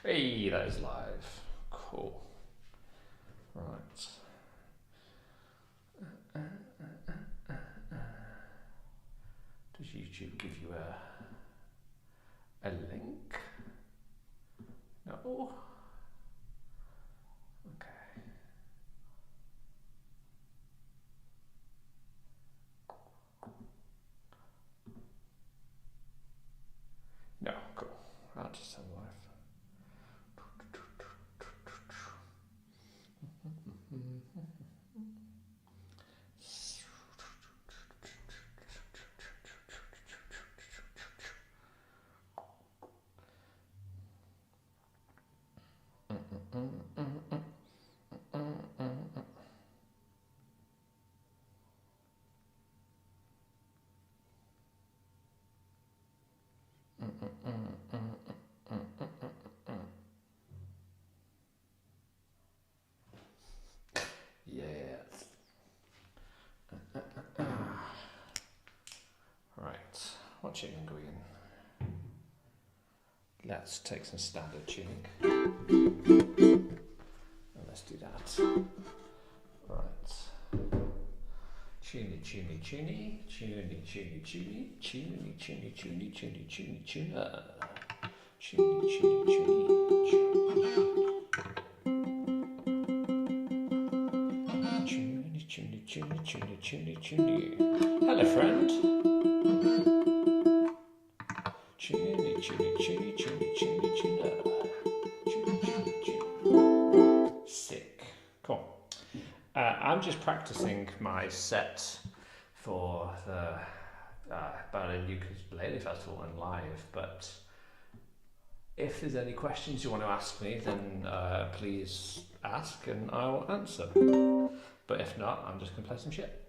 Hey, that is live. Cool. Right. Does YouTube give you a link? No. Okay. No, cool. I'll just have live. Yes. Right. What tuning are we in? Let's take some standard tuning. And let's do that. Right. Tuny, tuny, tuny, tuny, tuny, tuny, tuny, tuny, tuny, tuny, tuny, tuner. Tuny, tuny, tuny, tuny, tuny, tuny, tuny, tuny, tuny. Hello, friend. Tuny, tuny, tuny, tuny, tuny, tuner. Tuny, tuny, tuny. Sick. Cool. I'm just practicing my set for the Berlin Ukulele Festival and live, but if there's any questions you want to ask me, then please ask and I will answer. But if not, I'm just going to play some shit.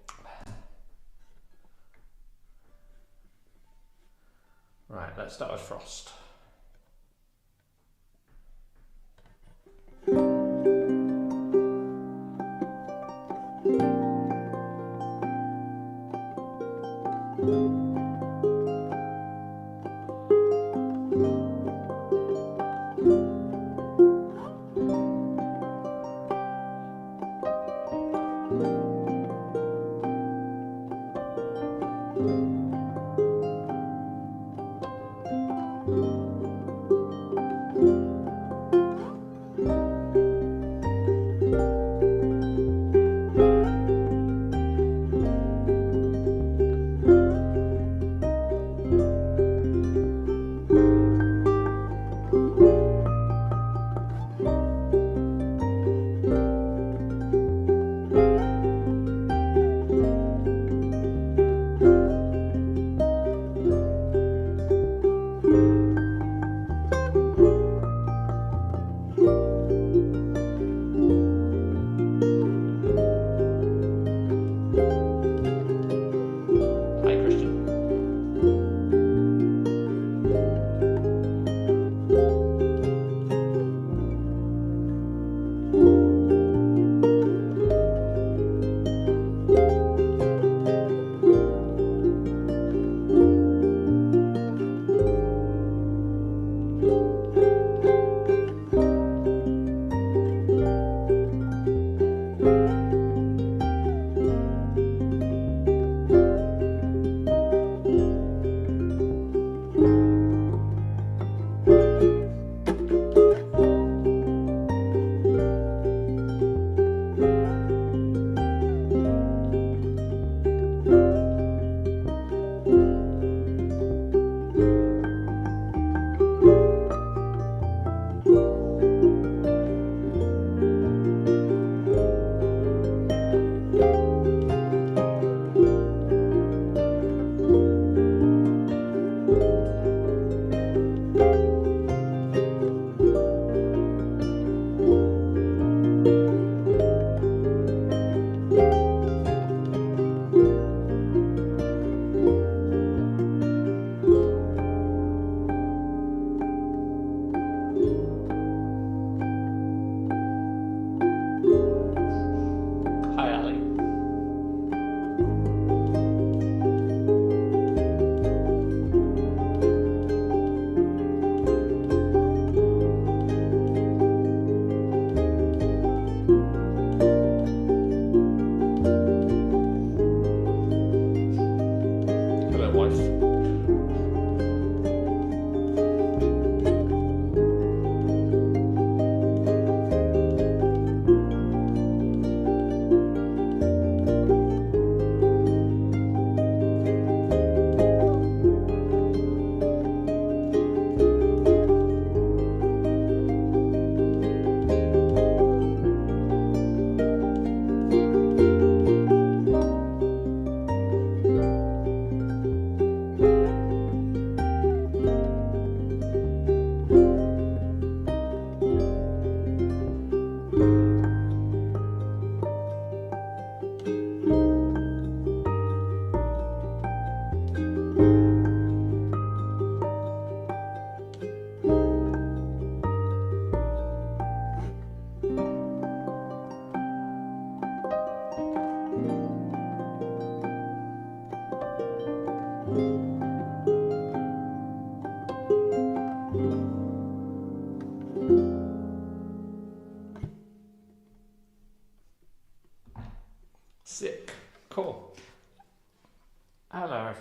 Right, let's start with Frost.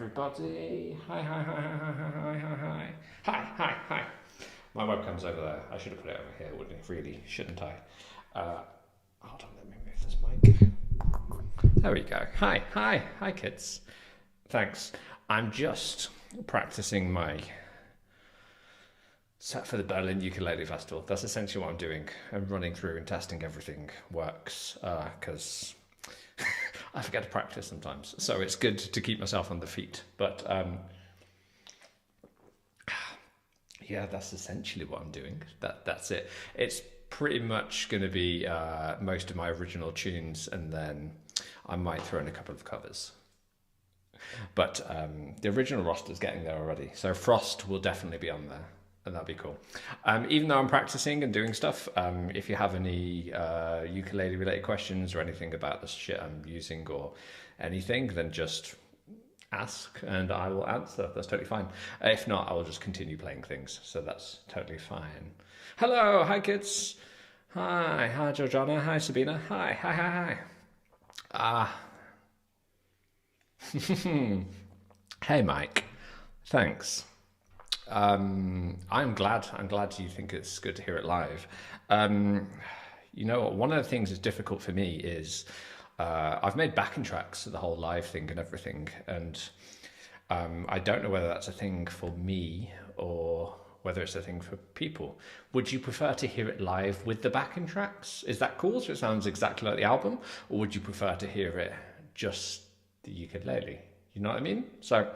everybody. Hi, hi, hi, hi, hi, hi, hi, hi. Hi, hi, hi. My webcam's over there. I should have put it over here, wouldn't it? Really, shouldn't I? Hold on, let me move this mic. There we go. Hi, hi, hi, kids. Thanks. I'm just practicing my set for the Berlin Ukulele Festival. That's essentially what I'm doing. I'm running through and testing everything works because I forget to practice sometimes. So it's good to keep myself on the feet. But yeah, that's essentially what I'm doing. That's it. It's pretty much going to be most of my original tunes, and then I might throw in a couple of covers. But the original roster's getting there already. So Frost will definitely be on there, and that'd be cool. Even though I'm practicing and doing stuff, if you have any ukulele related questions or anything about the shit I'm using or anything, then just ask and I will answer. That's totally fine. If not, I will just continue playing things. So that's totally fine. Hello, hi kids. Hi Georgiana. Hi Sabina. Hi. Hey Mike. Thanks. I'm glad you think it's good to hear it live. You know what? One of the things that's difficult for me is I've made backing tracks to the whole live thing and everything, and I don't know whether that's a thing for me or whether it's a thing for people. Would you prefer to hear it live with the backing tracks? Is that cool, so it sounds exactly like the album? Or would you prefer to hear it just the ukulele? You know what I mean? So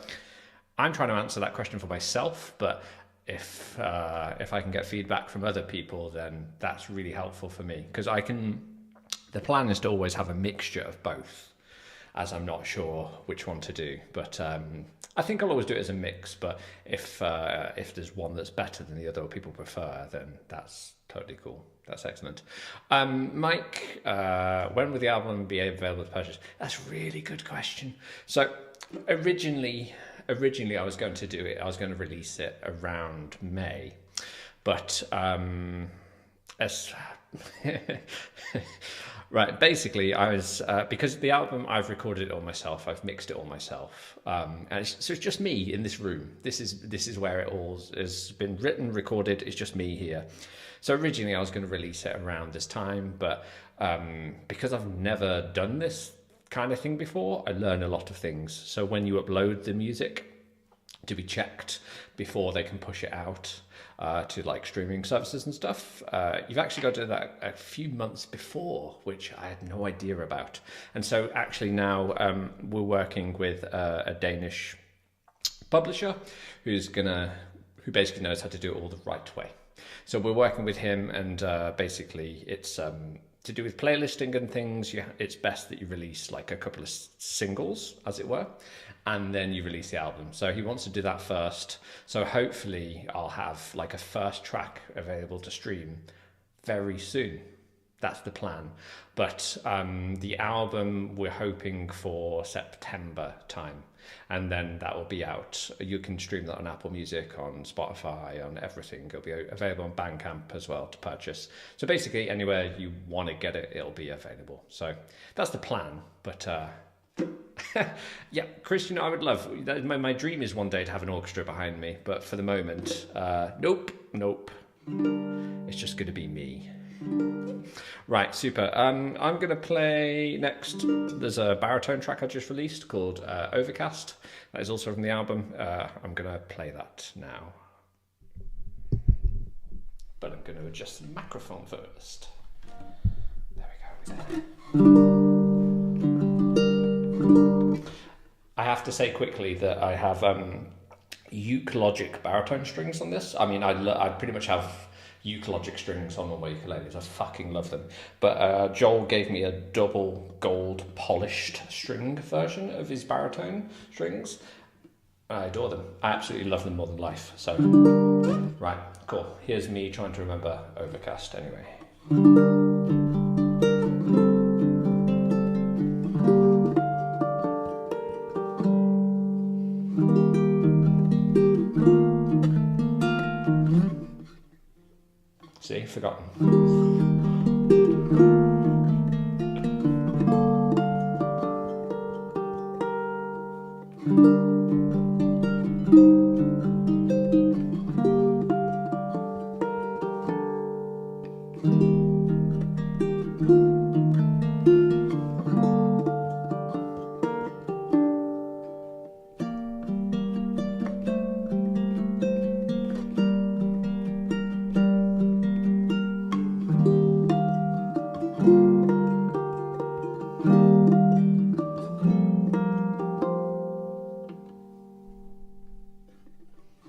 I'm trying to answer that question for myself, but if I can get feedback from other people, then that's really helpful for me, because the plan is to always have a mixture of both, as I'm not sure which one to do. But I think I'll always do it as a mix. But if there's one that's better than the other or people prefer, then that's totally cool. That's excellent. Mike, when will the album be available to purchase? That's a really good question. So originally I was going to do it. I was going to release it around May, but right, basically I was because the album, I've recorded it all myself, I've mixed it all myself, and so it's just me in this room. This is where it all has been written, recorded. It's just me here. So originally I was going to release it around this time, but because I've never done this kind of thing before, I learn a lot of things. So when you upload the music to be checked before they can push it out to like streaming services and stuff, you've actually got to do that a few months before, which I had no idea about. And so actually now we're working with a Danish publisher who basically knows how to do it all the right way. So we're working with him, and basically it's to do with playlisting and things. It's best that you release like a couple of singles, as it were, and then you release the album. So he wants to do that first. So hopefully I'll have like a first track available to stream very soon. That's the plan. But the album, we're hoping for September time. And then that will be out. You can stream that on Apple Music, on Spotify, on everything. It'll be available on Bandcamp as well to purchase. So basically anywhere you want to get it, it'll be available. So that's the plan. But yeah, Christian, I would love, my dream is one day to have an orchestra behind me. But for the moment, nope. It's just going to be me. Right, super. I'm going to play next. There's a baritone track I just released called Overcast. That is also from the album. I'm going to play that now. But I'm going to adjust the microphone first. There we go. I have to say quickly that I have uke logic baritone strings on this. I mean, I pretty much have uke logic strings on all my ukuleles. I fucking love them. But Joel gave me a double gold polished string version of his baritone strings. I adore them. I absolutely love them more than life. So, right, cool. Here's me trying to remember Overcast anyway. See, forgotten.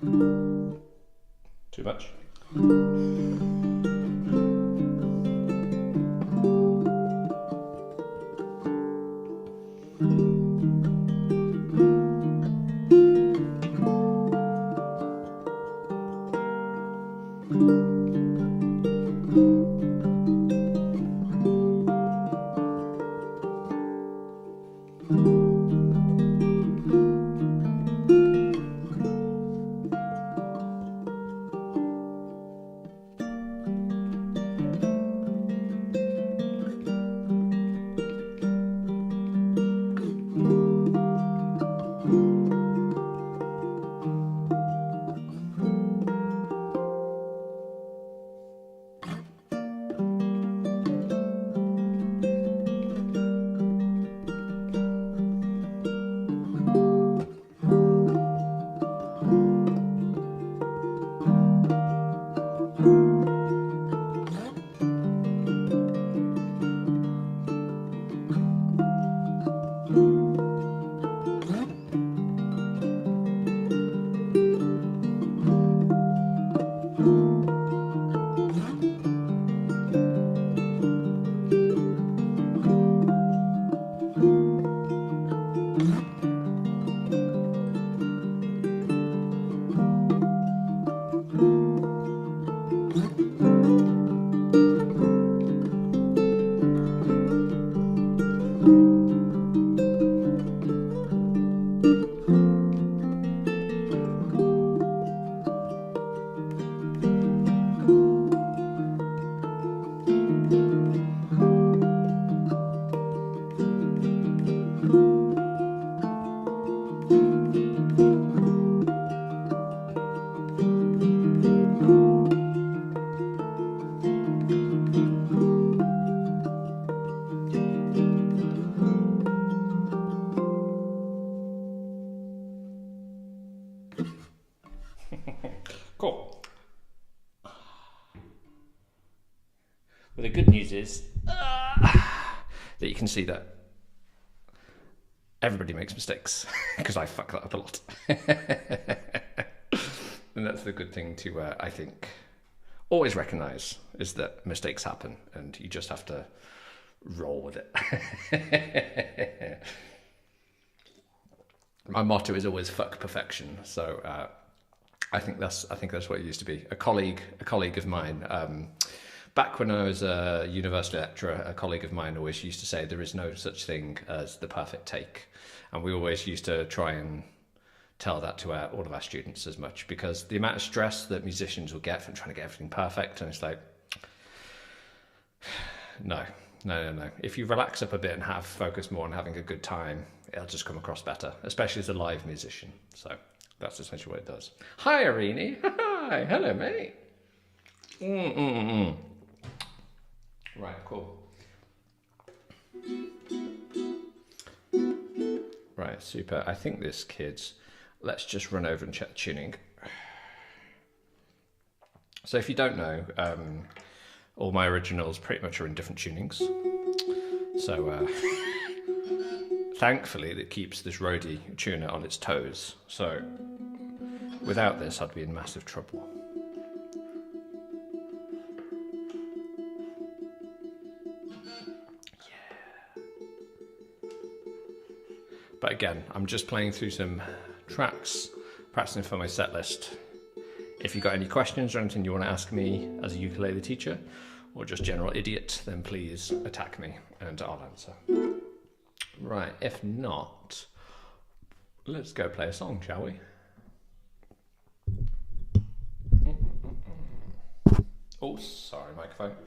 Too much? Cool. Well, the good news is that you can see that everybody makes mistakes, because I fuck that up a lot. And that's the good thing to, I think, always recognise, is that mistakes happen and you just have to roll with it. My motto is always fuck perfection. So I think that's what it used to be. A colleague of mine, back when I was a university lecturer, a colleague of mine always used to say there is no such thing as the perfect take. And we always used to try and tell that to all of our students as much, because the amount of stress that musicians will get from trying to get everything perfect, and it's like, no. If you relax up a bit and focus more on having a good time, it'll just come across better, especially as a live musician. So that's essentially what it does. Hi, Arini. Hi. Hello, mate. Right, cool. Right, super. I think this, kids, let's just run over and check the tuning. So if you don't know, all my originals pretty much are in different tunings. So thankfully that keeps this roadie tuner on its toes. So without this, I'd be in massive trouble. But again, I'm just playing through some tracks, practicing for my set list. If you've got any questions or anything you want to ask me as a ukulele teacher, or just general idiot, then please attack me and I'll answer. Right, if not, let's go play a song, shall we? Oh, sorry, microphone.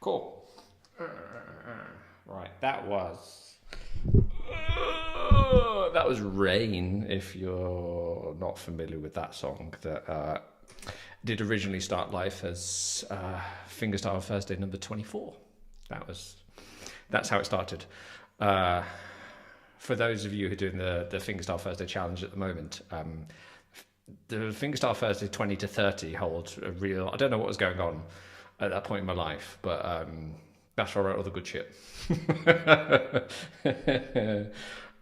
Cool. Right, that was Rain, if you're not familiar with that song, that did originally start life as Fingerstyle Thursday number 24. That's how it started. For those of you who are doing the Fingerstyle Thursday challenge at the moment, the Fingerstyle Thursday 20 to 30 holds a real... I don't know what was going on at that point in my life, but that's where I wrote all the good shit.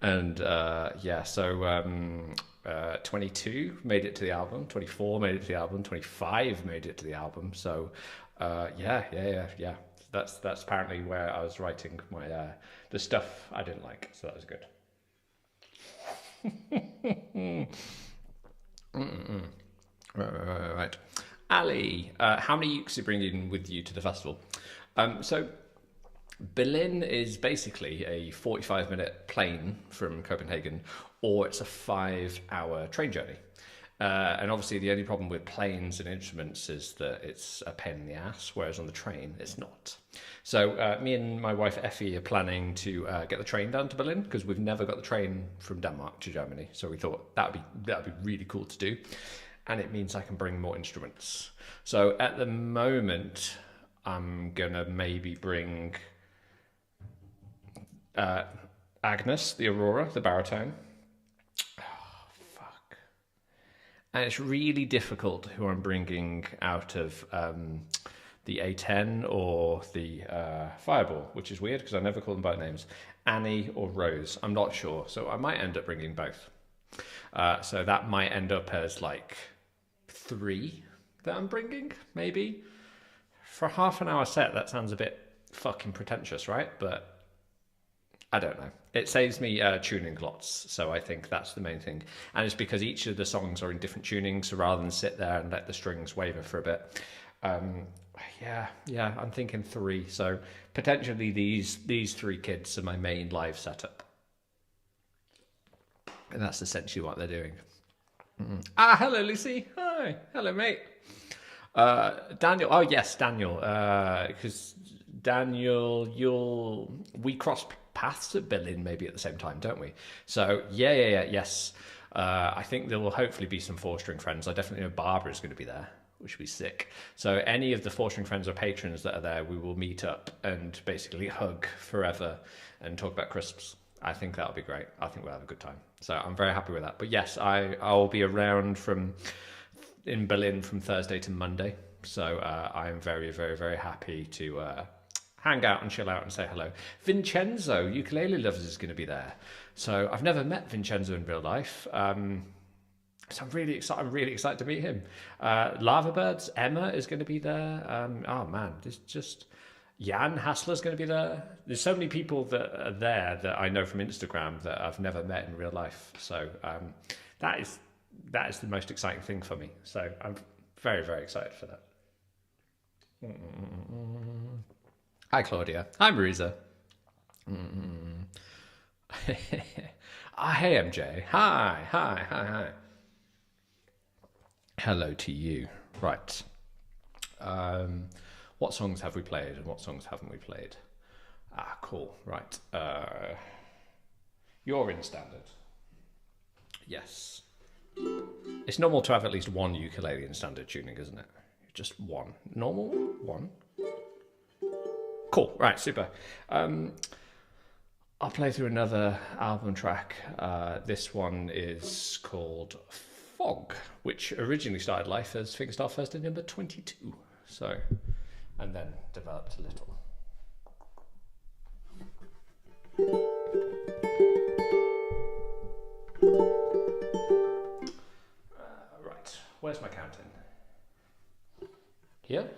And so 22 made it to the album, 24 made it to the album, 25 made it to the album. So yeah. That's apparently where I was writing my the stuff I didn't like. So that was good. Right. Ali, how many ukes are you bringing with you to the festival? So Berlin is basically a 45-minute plane from Copenhagen, or it's a 5-hour train journey. And obviously the only problem with planes and instruments is that it's a pain in the ass, whereas on the train, it's not. So me and my wife Effie are planning to get the train down to Berlin, because we've never got the train from Denmark to Germany. So we thought that'd be really cool to do. And it means I can bring more instruments. So at the moment, I'm going to maybe bring Agnes, the Aurora, the baritone. And it's really difficult who I'm bringing out of the A10 or the Fireball, which is weird because I never call them by names. Annie or Rose, I'm not sure. So I might end up bringing both. So that might end up as like 3 that I'm bringing, maybe. For a half an hour set, that sounds a bit fucking pretentious, right? But I don't know. It saves me tuning lots, so I think that's the main thing. And it's because each of the songs are in different tunings, so rather than sit there and let the strings waver for a bit. Yeah, I'm thinking 3. So potentially these 3 kids are my main live setup. And that's essentially what they're doing. Hello, Lucy. Hi. Hello, mate. Daniel. Oh, yes, Daniel. Because Daniel, we cross paths at Berlin maybe at the same time, don't we? So, yes. I think there will hopefully be some 4-string friends. I definitely know Barbara's going to be there, which will be sick. So any of the 4-string friends or patrons that are there, we will meet up and basically hug forever and talk about crisps. I think that'll be great. I think we'll have a good time. So I'm very happy with that. But yes, I'll be around in Berlin from Thursday to Monday. So I'm very, very, very happy to hang out and chill out and say hello. Vincenzo, Ukulele Lovers, is going to be there. So I've never met Vincenzo in real life. So I'm really excited to meet him. Lava Birds, Emma is going to be there. Oh man, there's just... Jan Hassler's going to be there. There's so many people that are there that I know from Instagram that I've never met in real life. So that is the most exciting thing for me. So I'm very, very excited for that. Hi, Claudia. Hi, Marisa. Hey, MJ. Hi. Hello to you. Right. What songs have we played and what songs haven't we played? Cool. Right. You're in standard. Yes. It's normal to have at least one ukulele in standard tuning, isn't it? Just one. Normal one? Cool. Right. Super. I'll play through another album track. This one is called Fog, which originally started life as Fingerstyle Thursday number 22. So... and then developed a little. Right, where's my counting? Here?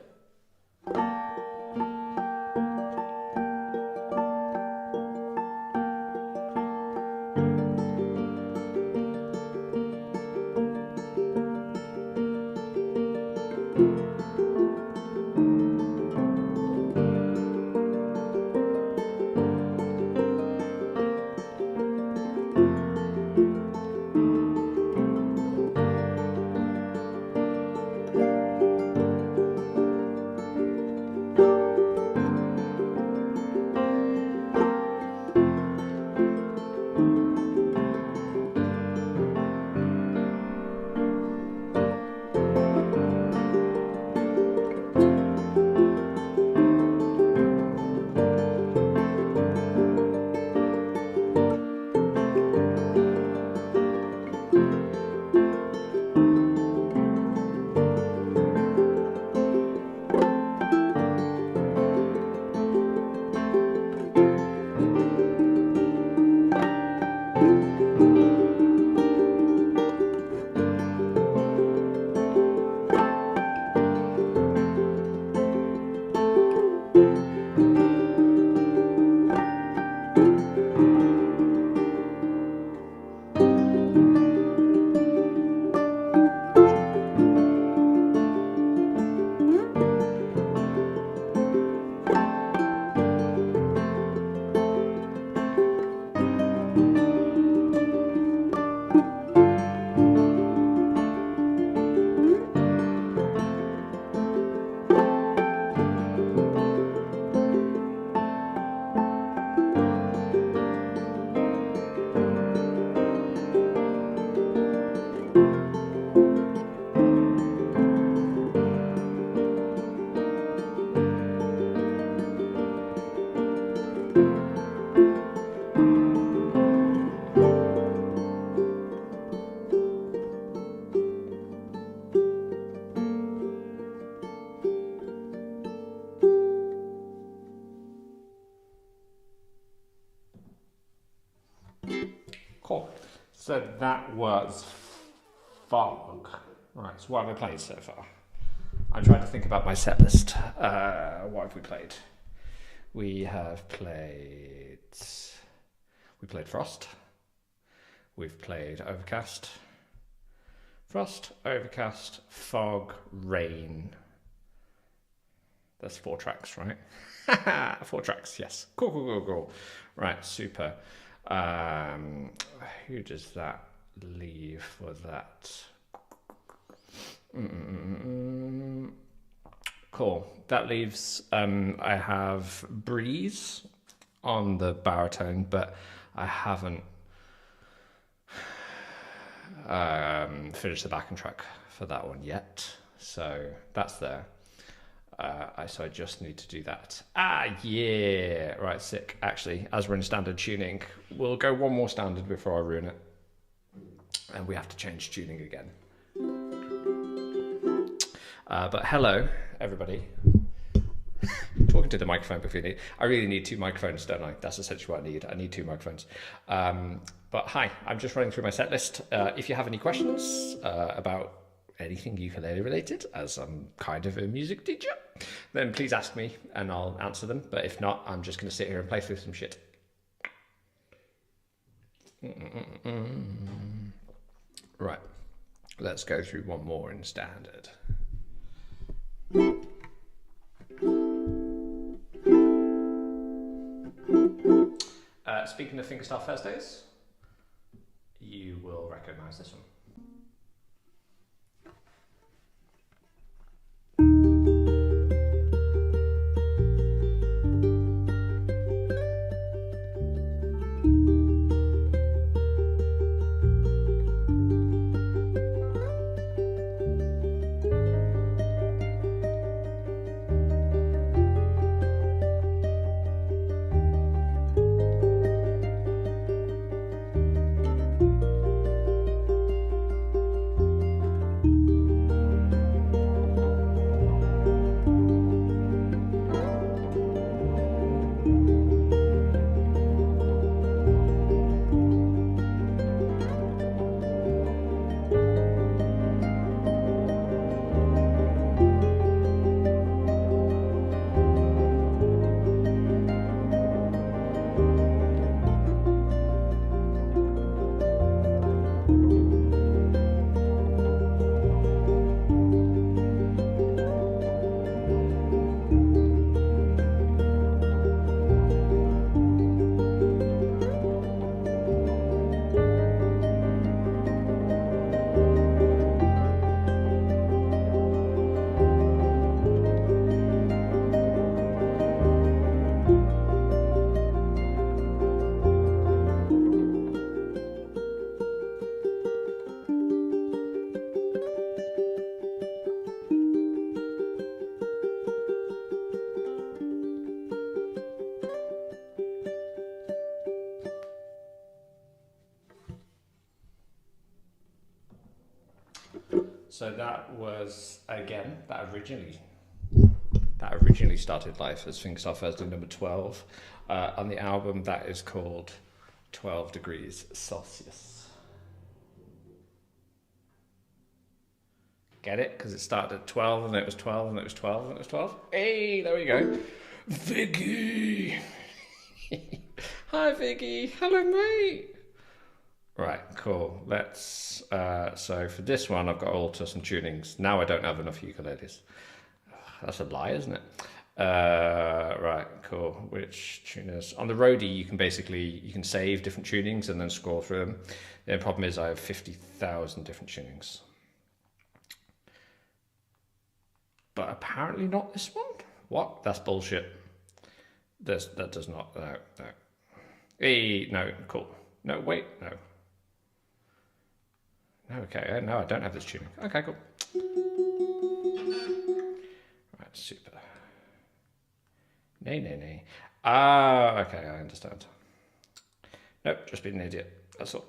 So that was Fog. Right, so what have I played so far? I'm trying to think about my set list. What have we played? We played Frost. We've played Overcast. Frost, Overcast, Fog, Rain. That's 4 tracks, right? 4 tracks, yes. Cool. Right, super. Who does that leave for that? Cool. That leaves, I have Breeze on the baritone, but I haven't finished the backing track for that one yet. So that's there. So I just need to do that. Yeah. Right, sick. Actually, as we're in standard tuning, we'll go one more standard before I ruin it. And we have to change tuning again. But hello, everybody. Talking to the microphone before you need. I really need 2 microphones, don't I? That's essentially what I need. I need 2 microphones. But hi, I'm just running through my set list. If you have any questions about anything ukulele related, as I'm kind of a music teacher, then please ask me and I'll answer them. But if not, I'm just going to sit here and play through some shit. Right, let's go through one more in standard. Speaking of Fingerstyle Thursdays, you will recognise this one. So that was, again, that originally started life as Fingerstyle Thursday number 12. On the album, that is called 12 Degrees Celsius. Get it? Because it started at 12 and then it was 12 and it was 12 and it was 12. Hey, there we go. Vicky! Hi, Vicky. Hello, mate. Right, cool. Let's, so for this one, I've got to alter some tunings. Now I don't have enough ukuleles. That's a lie, isn't it? Right, cool. Which tuners? On the roadie, you can save different tunings and then scroll through them. The problem is I have 50,000 different tunings. But apparently not this one. What? That's bullshit. That does not, no. Hey, no, cool. No, wait, no. Okay, no, I don't have this tuning. Okay, cool. Right, super. Nay. Ah, okay, I understand. Nope, just being an idiot. That's all.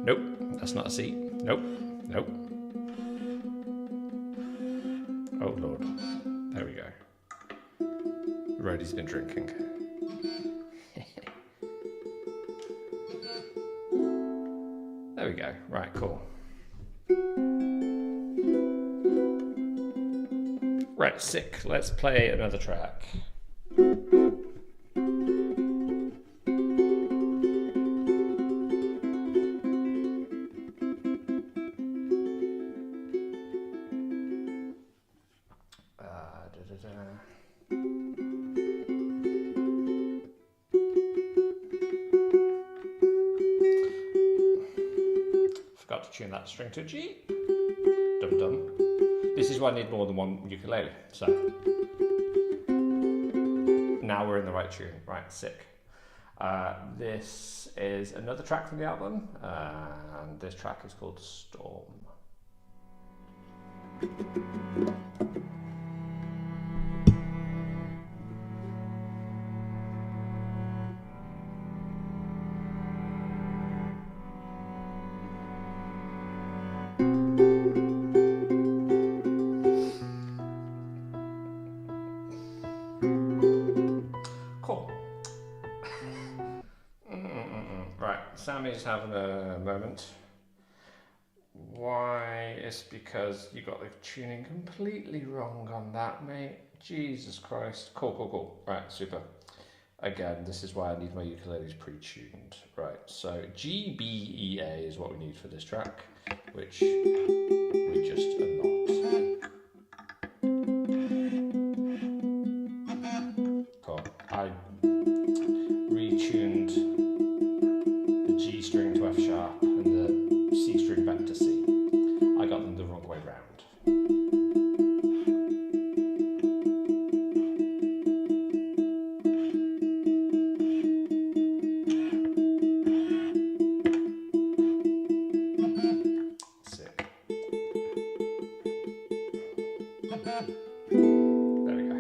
Nope, that's not a C. Nope. Oh Lord. There we go. Rhodey's been drinking. There we go. Right, cool. Right, sick. Let's play another track. Forgot to tune that string to a G. Dum dum. This is why I need more than one ukulele. So now we're in the right tune. Right, sick. This is another track from the album, and this track is called Storm. Cool. Right, Sammy's having a moment. Why? It's because you got the tuning completely wrong on that, mate. Jesus Christ. Cool. Right, super. Again, this is why I need my ukuleles pre-tuned. Right, so G, B, E, A is what we need for this track, which we just are not. Cool. I retuned the G string to F sharp and the C string back to C. I got them the wrong way round. Sick. There we go.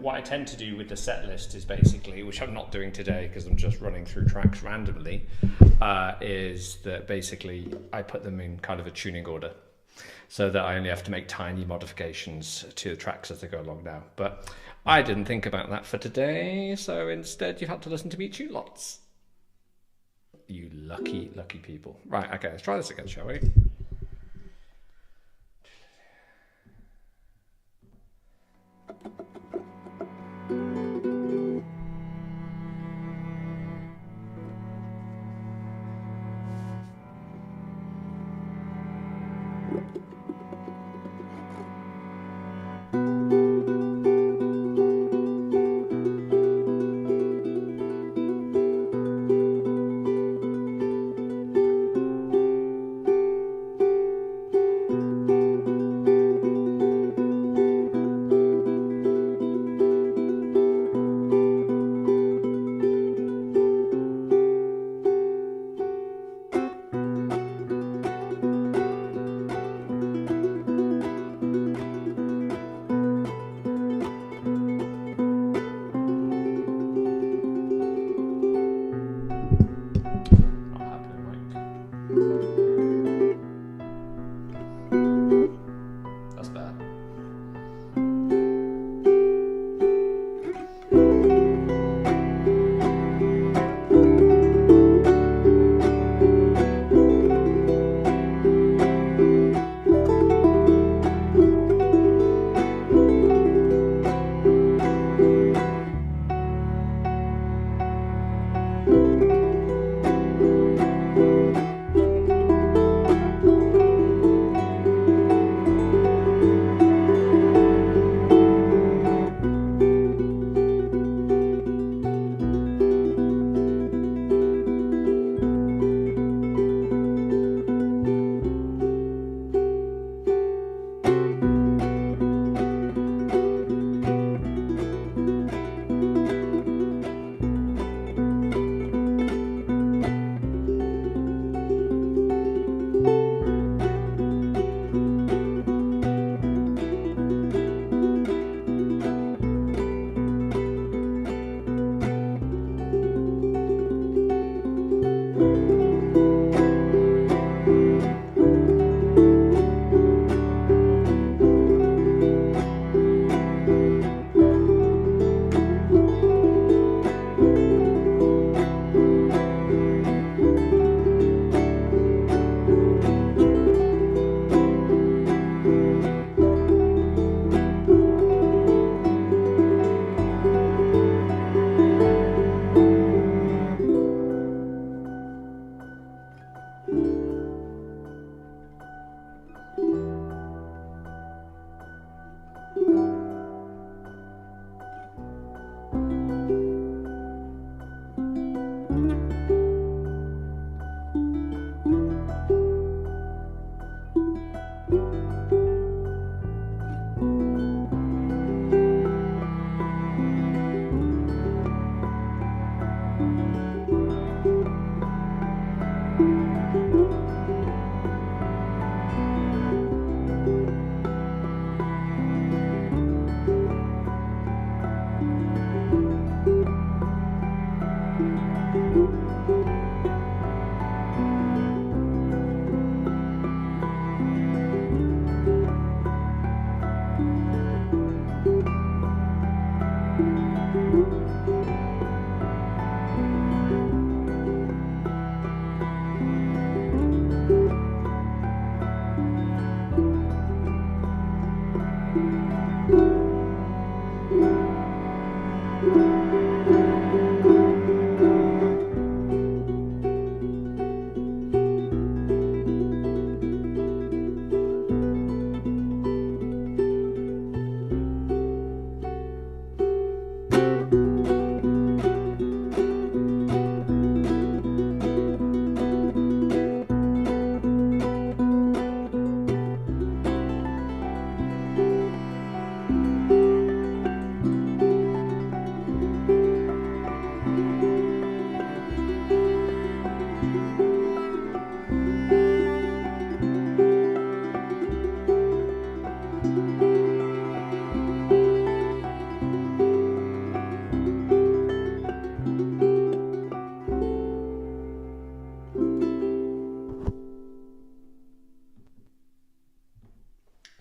What I tend to do with the set list is basically, which I'm not doing today because I'm just running through tracks randomly, is that basically I put them in kind of a tuning order so that I only have to make tiny modifications to the tracks as they go along now. But I didn't think about that for today, so instead you had to listen to me tune lots. You lucky, lucky people. Right, okay, let's try this again, shall we?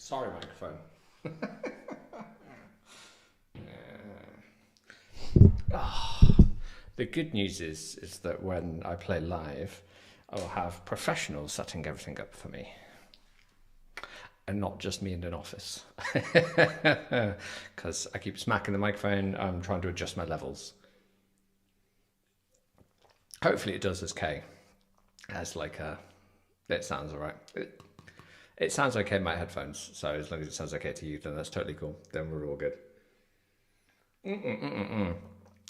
Sorry, microphone. The good news is that when I play live, I'll have professionals setting everything up for me. And not just me in an office. Because I keep smacking the microphone, I'm trying to adjust my levels. Hopefully it does as K. As like a... It sounds alright. It sounds okay in my headphones, so as long as it sounds okay to you, then that's totally cool. Then we're all good.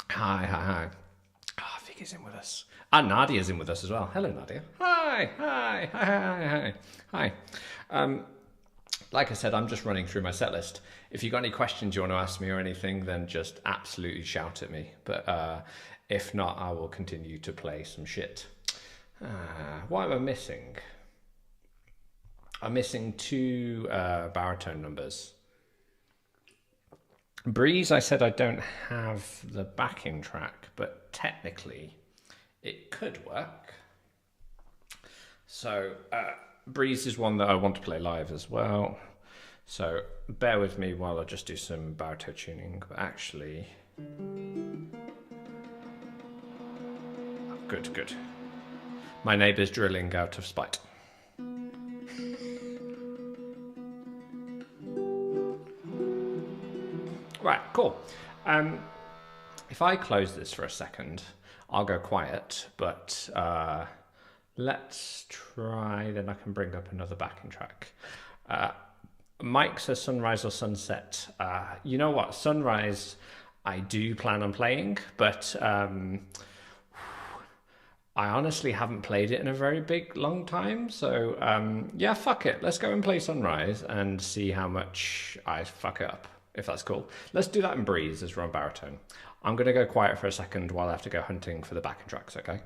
Hi. Ah, Vicky's in with us. And Nadia's in with us as well. Hello, Nadia. Hi. Like I said, I'm just running through my set list. If you've got any questions you want to ask me or anything, then just absolutely shout at me. But if not, I will continue to play some shit. What am I missing? I'm missing 2 baritone numbers. Breeze, I said I don't have the backing track, but technically it could work. So Breeze is one that I want to play live as well. So bear with me while I just do some baritone tuning. But actually, good. My neighbour's drilling out of spite. Right, cool. If I close this for a second, I'll go quiet, but let's try, then I can bring up another backing track. Mike says sunrise or sunset. You know what, sunrise I do plan on playing, but I honestly haven't played it in a very long time, so yeah, fuck it. Let's go and play sunrise and see how much I fuck it up. If that's cool. Let's do that in Breeze as we're on baritone. I'm going to go quiet for a second while I have to go hunting for the backing tracks, okay?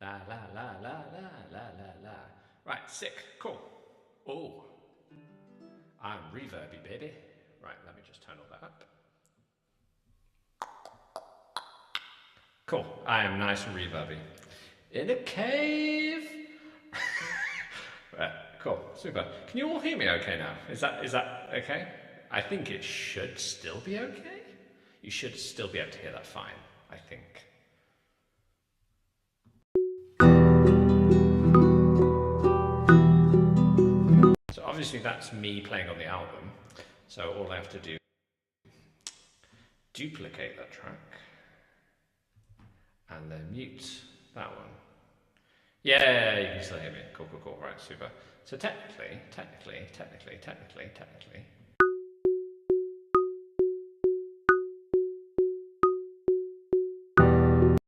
La la la la la la la la. Right, sick, cool. Oh, I'm reverby, baby. Right, let me just turn all that up. Cool, I am nice and reverby. In a cave. Right, cool, super. Can you all hear me okay now? Is that okay? I think it should still be okay. You should still be able to hear that fine, I think. So obviously that's me playing on the album. So all I have to do is duplicate that track and then mute that one. Yeah, you can still hear me. Cool. Right, super. So technically.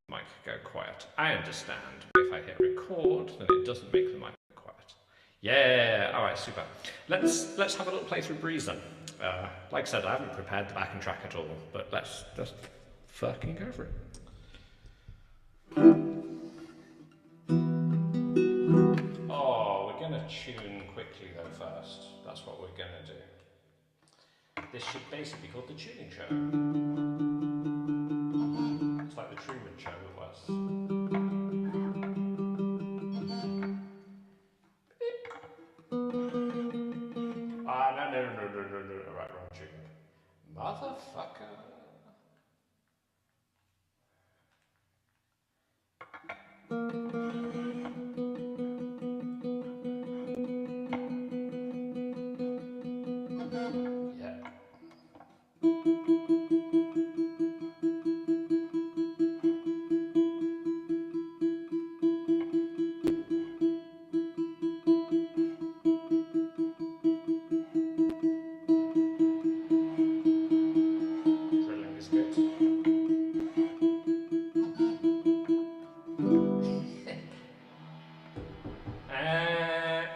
Mic go quiet. I understand. If I hit record, then it doesn't make the mic quiet. Yeah, all right, super. Let's have a little play through Breeze then. Like I said, I haven't prepared the backing track at all, but let's just fucking go for it. Oh, to tune quickly though first. That's what we're going to do. This should basically be called the tuning show. It's like the Truman Show it was. No. Right, wrong tune. Motherfucker.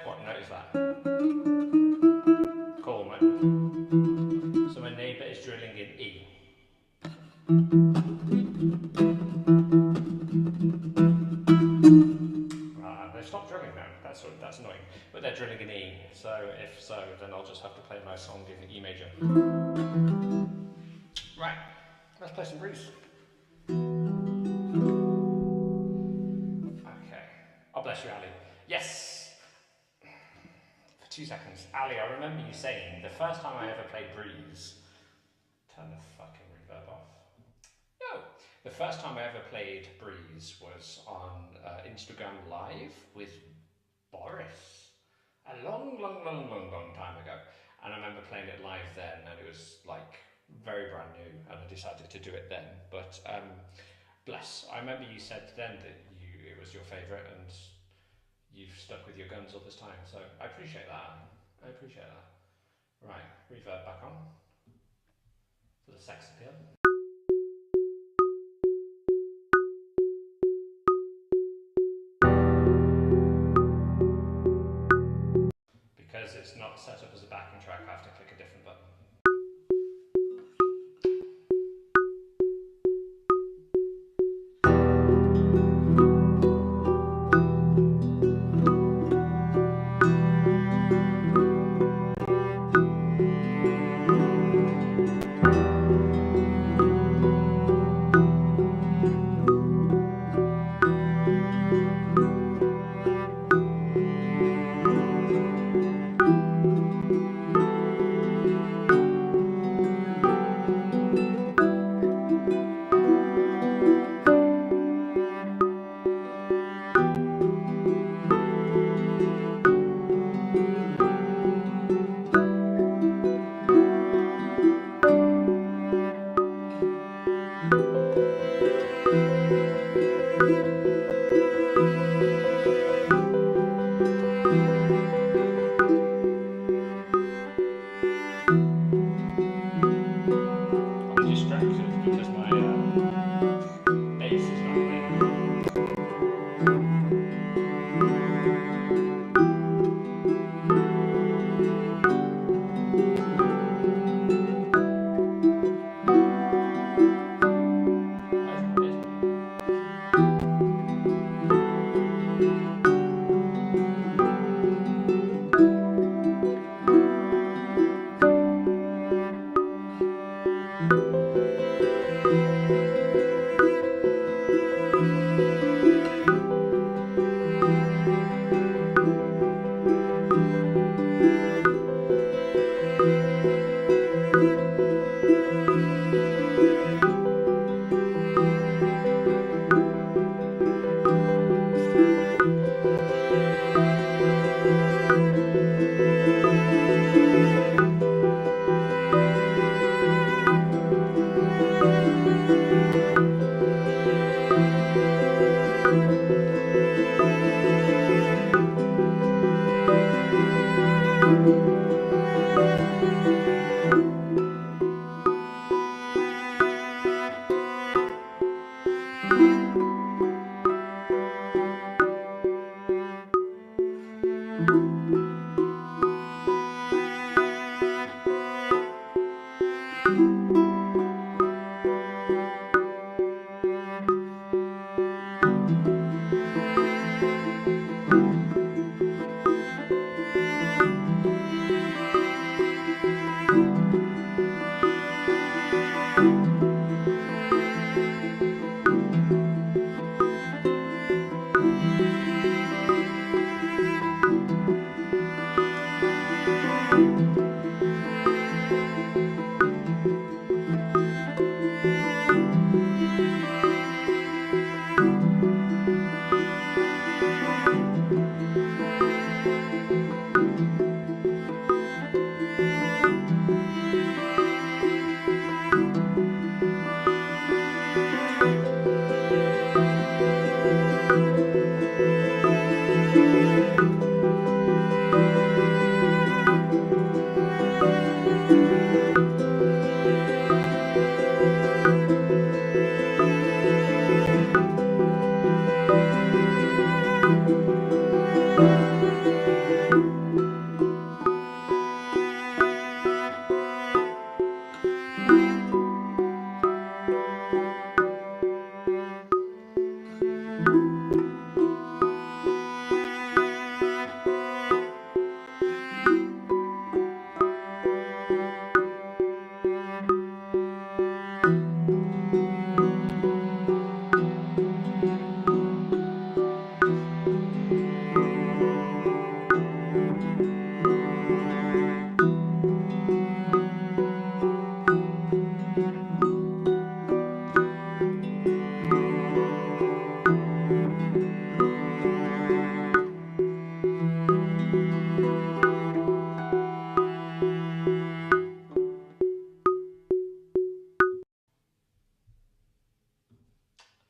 What note is that? Cool, man. So my neighbour is drilling in E. They stopped drilling now. That's annoying. But they're drilling in E. So if so, then I'll just have to play my song in E major. Right. Let's play some Breeze. Okay. Oh, bless you, Ali. Yes. 2 seconds. Ali, I remember you saying the first time I ever played Breeze. Turn the fucking reverb off. No. The first time I ever played Breeze was on Instagram Live with Boris. A long time ago. And I remember playing it live then, and it was like very brand new, and I decided to do it then. But bless. I remember you said then that it was your favourite, and you've stuck with your guns all this time, so I appreciate that. I appreciate that. Right, reverb back on for the sex appeal. Because it's not set up as a backing track, I have to click a different button.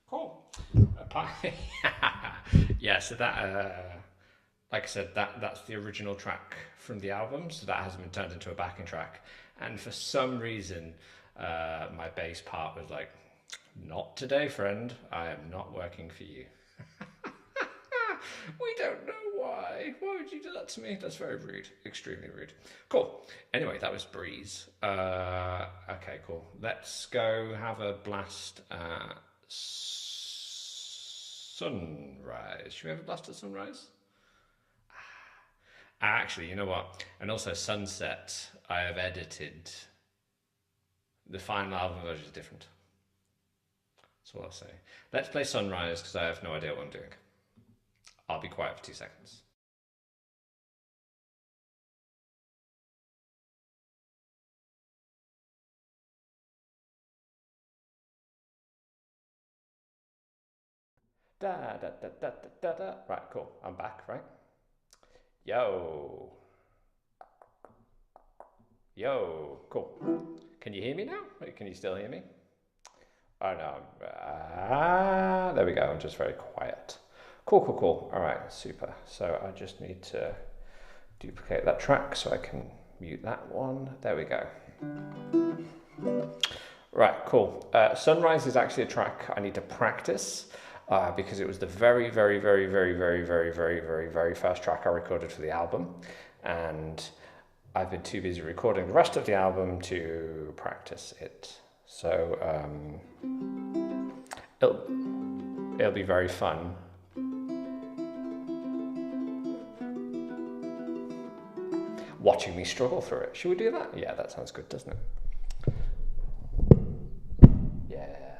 Cool. Yeah, so that, like I said, that's the original track from the album, so that hasn't been turned into a backing track. And for some reason, my bass part was like, "Not today, friend. I am not working for you." We don't know why. Why would you do that to me? That's very rude. Extremely rude. Cool. Anyway, that was Breeze. Okay, cool. Let's go have a blast at sunrise. Should we have a blast at sunrise? Actually, you know what? And also sunset, I have edited. The final album version is different. That's all I'll say. Let's play sunrise because I have no idea what I'm doing. I'll be quiet for 2 seconds. Da da da da da da da. Right, cool. I'm back, right? Yo. Yo. Cool. Can you hear me now? Can you still hear me? Oh no. There we go. I'm just very quiet. Cool, cool, cool. All right, super. So I just need to duplicate that track so I can mute that one. There we go. Right, cool. Sunrise is actually a track I need to practice because it was the very first track I recorded for the album, and I've been too busy recording the rest of the album to practice it. So it'll be very fun. Watching me struggle through it. Should we do that? Yeah, that sounds good, doesn't it? Yeah.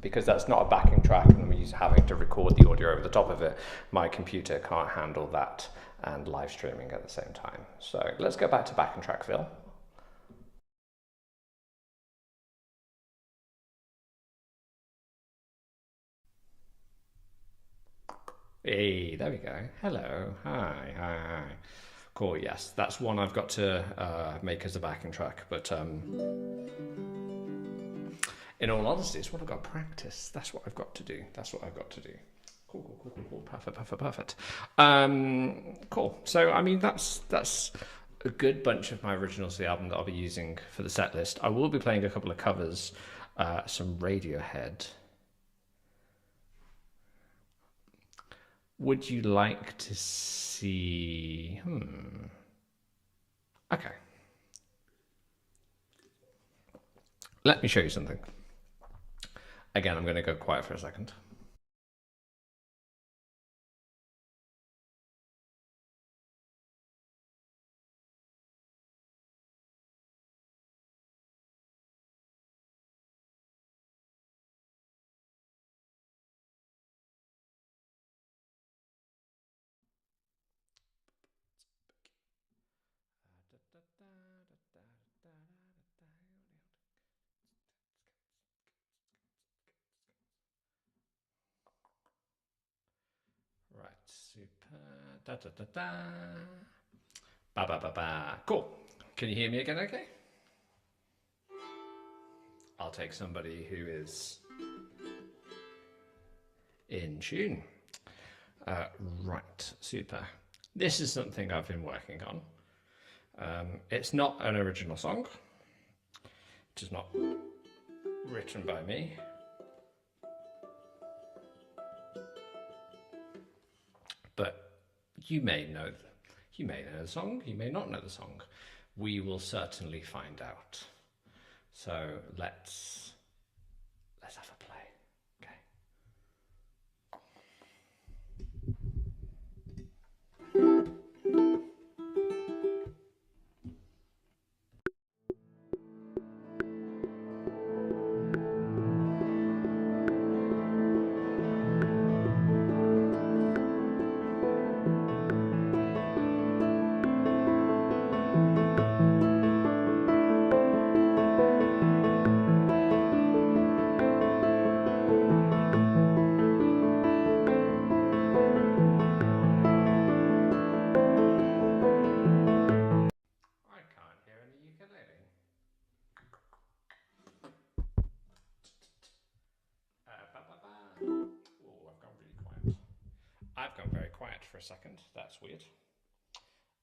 because that's not a backing track and I'm having to record the audio over the top of it, my computer can't handle that and live streaming at the same time. So let's go back to backing track fill. Hey, there we go. Hello, hi. Cool, yes, that's one I've got to make as a backing track, but in all honesty, it's what I've got to practice. That's what I've got to do. Cool. Perfect. Cool. So, I mean, that's a good bunch of my originals for the album that I'll be using for the set list. I will be playing a couple of covers, some Radiohead. Would you like to see... Okay. Let me show you something. Again, I'm going to go quiet for a second. Right, super. Ba. Cool. Can you hear me again okay? I'll take somebody who is in tune. Right, super. This is something I've been working on. It's not an original song. It is not written by me. But you may know the song, you may not know the song. We will certainly find out. So let's have a play. I've gone very quiet for a second. That's weird.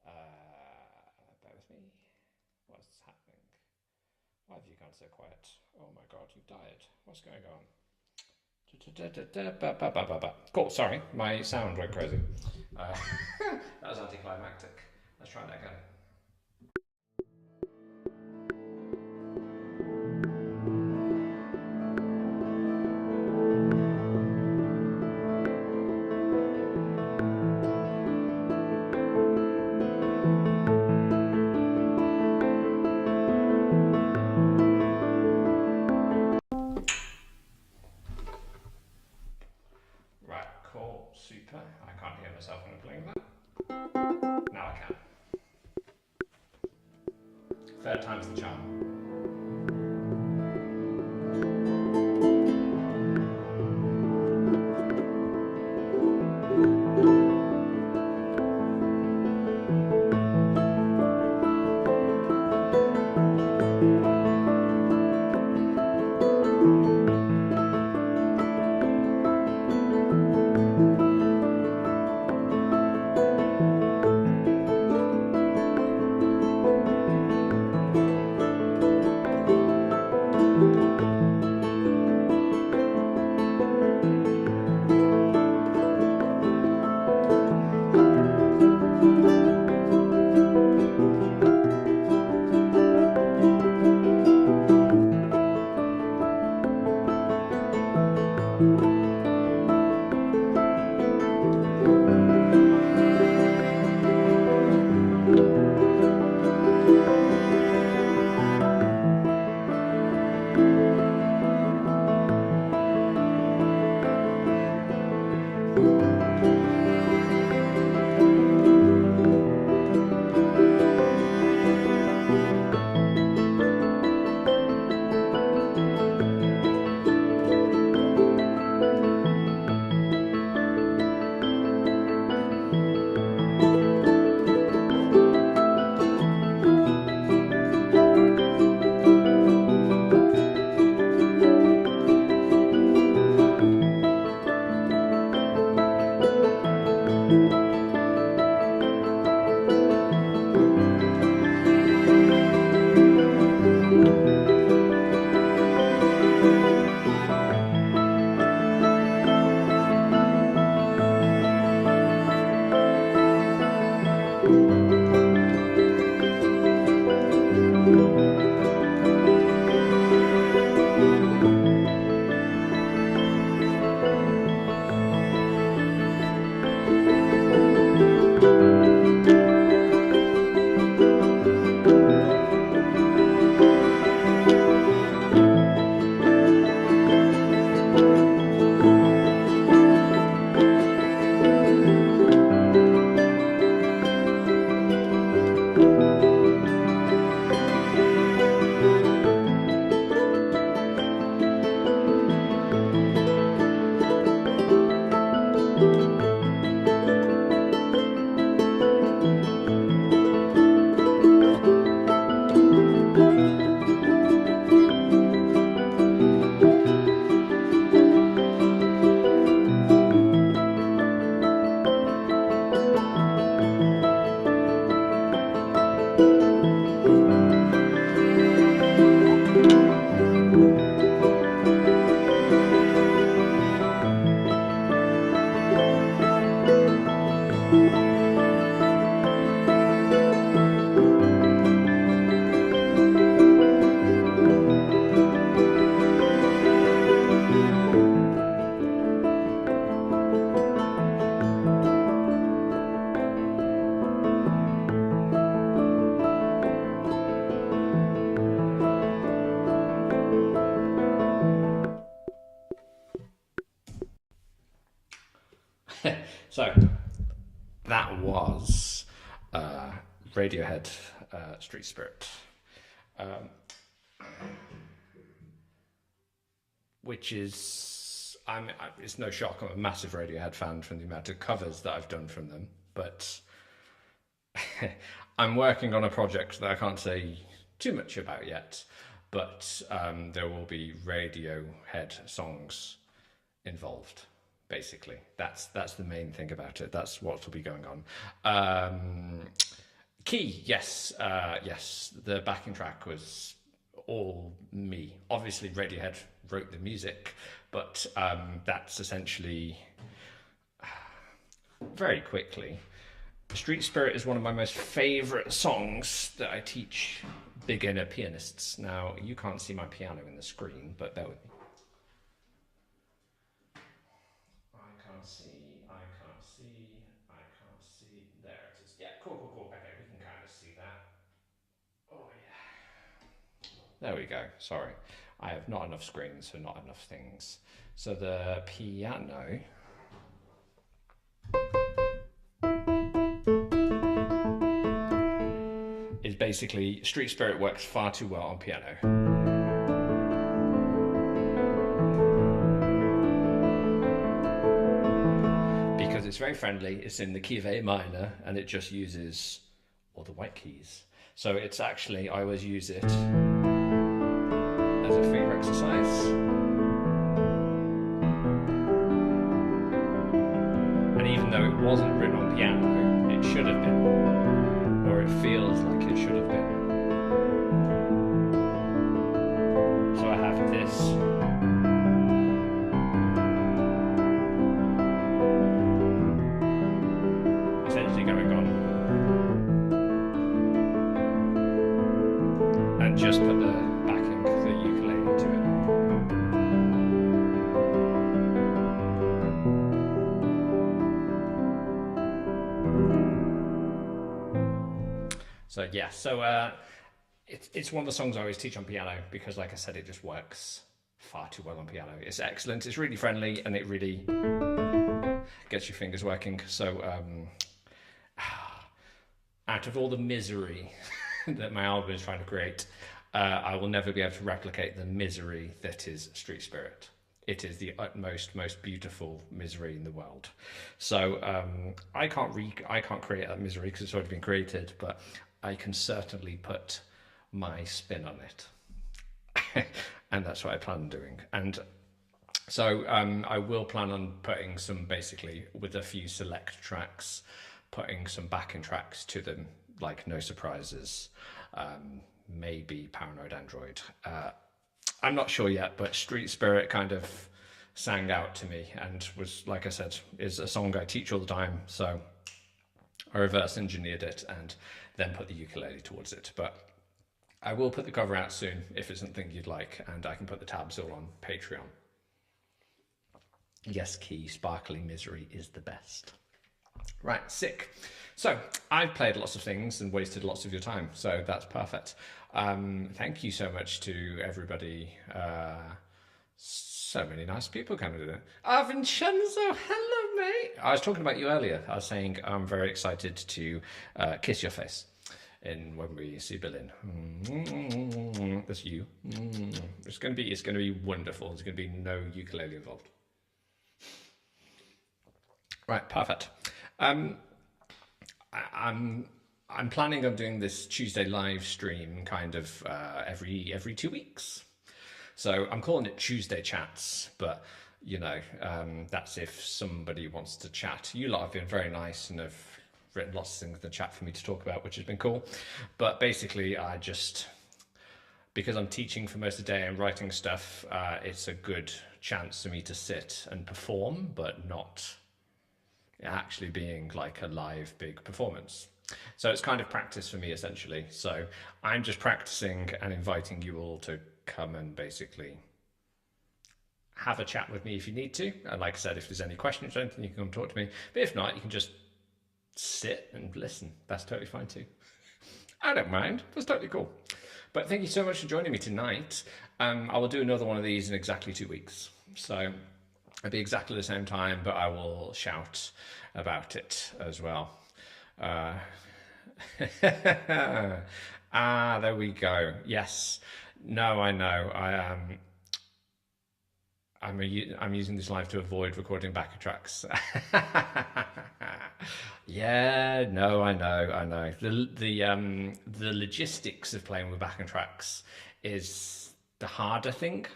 Bear with me. What's happening? Why have you gone so quiet? Oh my god, you've died. What's going on? Cool, sorry. My sound went crazy. That was anticlimactic. Let's try that again. Super. I can't hear myself when I'm playing that. Now I can. Third time's the charm. So that was Radiohead, Street Spirit, which is, it's no shock, I'm a massive Radiohead fan from the amount of covers that I've done from them, but I'm working on a project that I can't say too much about yet, but there will be Radiohead songs involved. Basically, that's the main thing about it. That's what will be going on. Key, yes, yes. The backing track was all me. Obviously, Radiohead wrote the music, but that's essentially very quickly. Street Spirit is one of my most favourite songs that I teach beginner pianists. Now, you can't see my piano in the screen, but bear with me. I can't see. There it is. Yeah, cool. Okay, we can kind of see that. Oh, yeah. There we go. Sorry. I have not enough screens for not enough things. So the piano... is basically, Street Spirit works far too well on piano. It's very friendly. It's in the key of A minor, and it just uses all the white keys. So it's actually, I always use it as a finger exercise. And even though it wasn't written on piano, it should have been, or it feels like it should have been. So I have this. Going on, and just put the backing, the ukulele to it. So yeah, it's one of the songs I always teach on piano because, like I said, it just works far too well on piano. It's excellent. It's really friendly, and it really gets your fingers working. So. Out of all the misery that my album is trying to create, I will never be able to replicate the misery that is Street Spirit. It is the utmost, most beautiful misery in the world. So I can't create that misery because it's already been created, but I can certainly put my spin on it. And that's what I plan on doing. And so I will plan on putting some, basically, with a few select tracks, putting some backing tracks to them, like No Surprises, maybe Paranoid Android. I'm not sure yet, but Street Spirit kind of sang out to me and was, like I said, is a song I teach all the time. So I reverse engineered it and then put the ukulele towards it. But I will put the cover out soon if it's something you'd like, and I can put the tabs all on Patreon. Yes, Key, Sparkly Misery is the best. Right, sick. So I've played lots of things and wasted lots of your time, so that's perfect. Thank you so much to everybody. So many nice people coming to it. Vincenzo, hello, mate. I was talking about you earlier. I was saying I'm very excited to kiss your face when we see Berlin. That's you. It's going to be wonderful. There's going to be no ukulele involved. Right, perfect. I'm planning on doing this Tuesday live stream kind of every 2 weeks. So I'm calling it Chuesday Chats, but you know, that's if somebody wants to chat. You lot have been very nice and have written lots of things in the chat for me to talk about, which has been cool. But basically, because I'm teaching for most of the day and writing stuff, it's a good chance for me to sit and perform, but not actually being like a live big performance. So it's kind of practice for me, essentially. So I'm just practicing and inviting you all to come and basically have a chat with me if you need to. And like I said, if there's any questions or anything, you can come talk to me. But if not, you can just sit and listen. That's totally fine too. I don't mind. That's totally cool. But thank you so much for joining me tonight. I will do another one of these in exactly 2 weeks. So It'll be exactly the same time, but I will shout about it as well. Uh, there we go. Yes. No, I know. I'm using this live to avoid recording backer tracks. Yeah, no, I know. The logistics of playing with backing tracks is the harder thing.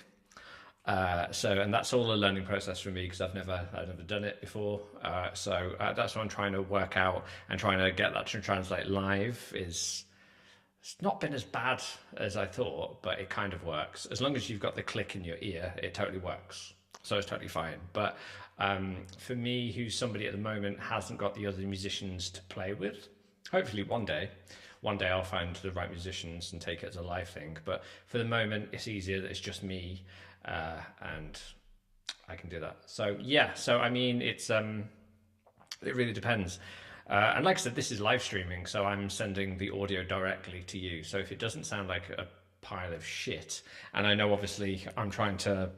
And that's all a learning process for me because I've never done it before. That's what I'm trying to work out and trying to get that to translate live is it's not been as bad as I thought, but it kind of works. As long as you've got the click in your ear, it totally works. So it's totally fine. But for me, who's somebody at the moment hasn't got the other musicians to play with, hopefully one day I'll find the right musicians and take it as a live thing. But for the moment, it's easier that it's just me, and I can do that. So yeah, so I mean, it really depends. And like I said, this is live streaming, so I'm sending the audio directly to you. So if it doesn't sound like a pile of shit, and I know obviously I'm trying to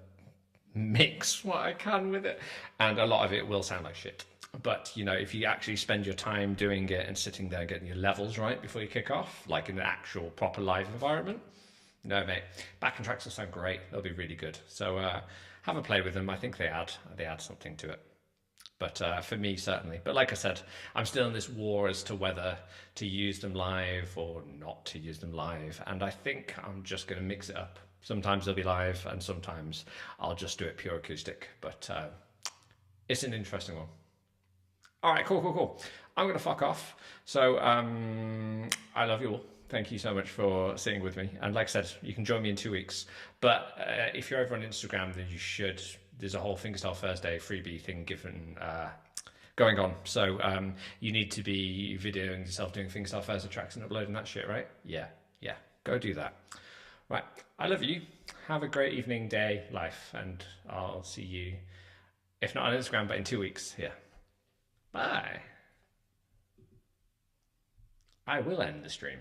mix what I can with it, and a lot of it will sound like shit. But you know, if you actually spend your time doing it and sitting there getting your levels right before you kick off, like in an actual proper live environment, no mate, backing tracks will sound great. They'll be really good. So have a play with them. I think they add something to it. But for me, certainly. But like I said, I'm still in this war as to whether to use them live or not to use them live. And I think I'm just going to mix it up. Sometimes they'll be live, and sometimes I'll just do it pure acoustic. But it's an interesting one. All right, cool. I'm going to fuck off. So I love you all. Thank you so much for sitting with me. And like I said, you can join me in 2 weeks. But if you're over on Instagram, then you should. There's a whole Fingerstyle Thursday freebie thing going on. So you need to be videoing yourself doing Fingerstyle Thursday tracks and uploading that shit, right? Yeah. Go do that. Right. I love you. Have a great evening, day, life. And I'll see you, if not on Instagram, but in 2 weeks. Yeah. Bye. I will end the stream.